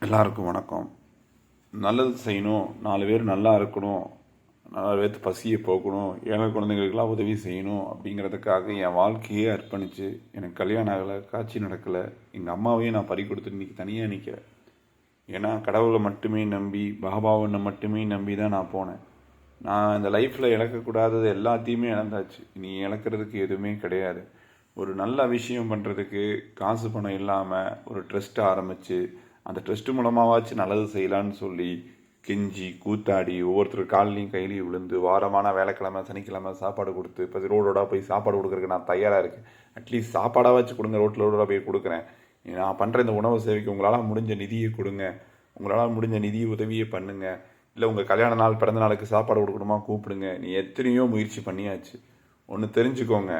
எல்லாருக்கும் வணக்கம். நல்லது செய்யணும், 4 பேர் நல்லா இருக்கணும், 4 பேர்த்து பசியை போக்கணும், ஏழை குழந்தைங்களுக்கெல்லாம் உதவி செய்யணும் அப்படிங்கிறதுக்காக என் வாழ்க்கையே அர்ப்பணித்து எனக்கு கல்யாணம் ஆகலை, காட்சி நடக்கலை, எங்கள் அம்மாவையும் நான் பறி கொடுத்துட்டு இன்றைக்கி தனியாக நிற்கிறேன். ஏன்னா கடவுளை மட்டுமே நம்பி, பாபாவை மட்டுமே நம்பி தான் நான் போனேன். நான் இந்த லைஃப்பில் இழக்கக்கூடாதது எல்லாத்தையுமே இழந்தாச்சு. இனி இழக்கிறதுக்கு எதுவுமே கிடையாது. ஒரு நல்ல விஷயம் பண்ணுறதுக்கு காசு பணம் இல்லாமல் ஒரு ட்ரஸ்ட்டை ஆரம்பித்து அந்த ட்ரஸ்ட்டு மூலமாகவாச்சும் நல்லது செய்யலான்னு சொல்லி கெஞ்சி கூத்தாடி ஒவ்வொருத்தர் கால்லையும் கையிலையும் விழுந்து வாரமான வேலைக்கிழமை சனிக்கிழமை சாப்பாடு கொடுத்து இப்போ ரோடோட போய் சாப்பாடு கொடுக்குறதுக்கு நான் தயாராக இருக்கேன். அட்லீஸ்ட் சாப்பாடாக வச்சு கொடுங்க, ரோடோட போய் கொடுக்குறேன். நான் பண்ணுற இந்த உணவு சேவைக்கு உங்களால் முடிஞ்ச நிதியை கொடுங்க, உங்களால் முடிஞ்ச நிதி உதவியை பண்ணுங்கள். இல்லை உங்கள் கல்யாண நாள் பிறந்த நாளுக்கு சாப்பாடு கொடுக்கணுமா கூப்பிடுங்க. நீ எத்தனையோ முயற்சி பண்ணியாச்சு. ஒன்று தெரிஞ்சுக்கோங்க,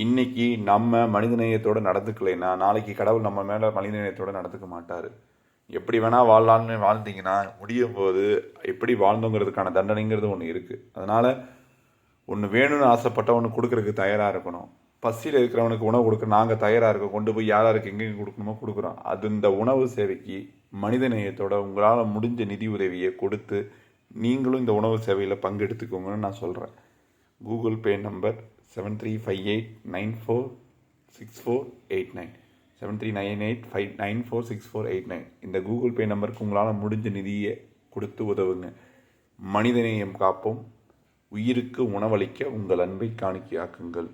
இன்னைக்கு நம்ம மனிதநேயத்தோடு நடந்துக்கலைன்னா நாளைக்கு கடவுள் நம்ம மேலே மனிதநேயத்தோடு நடந்துக்க மாட்டார். எப்படி வேணால் வாழலான்னு வாழ்ந்தீங்கன்னா முடியும் போது எப்படி வாழ்ந்தோங்கிறதுக்கான தண்டனைங்கிறது ஒன்று இருக்குது. அதனால் ஒன்று வேணும்னு ஆசைப்பட்ட ஒன்று கொடுக்குறதுக்கு தயாராக இருக்கணும். பசியில் இருக்கிறவனுக்கு உணவு கொடுக்க நாங்கள் தயாராக இருக்கோம். கொண்டு போய் யாருக்கு எங்கெங்கே கொடுக்கணுமோ கொடுக்குறோம். அது இந்த உணவு சேவைக்கு மனிதநேயத்தோட உங்களால் முடிஞ்ச நிதி உதவியை கொடுத்து நீங்களும் இந்த உணவு சேவையில் பங்கெடுத்துக்கோங்கன்னு நான் சொல்கிறேன். கூகுள் பே நம்பர் 7358946489 7398594648 இந்த கூகுள் பே நம்பருக்கு உங்களால் முடிஞ்ச நிதியை கொடுத்து உதவுங்க. மனிதநேயம் காப்போம். உயிருக்கு உணவளிக்க உங்கள் அன்பை காணிக்கையாக்குங்கள்.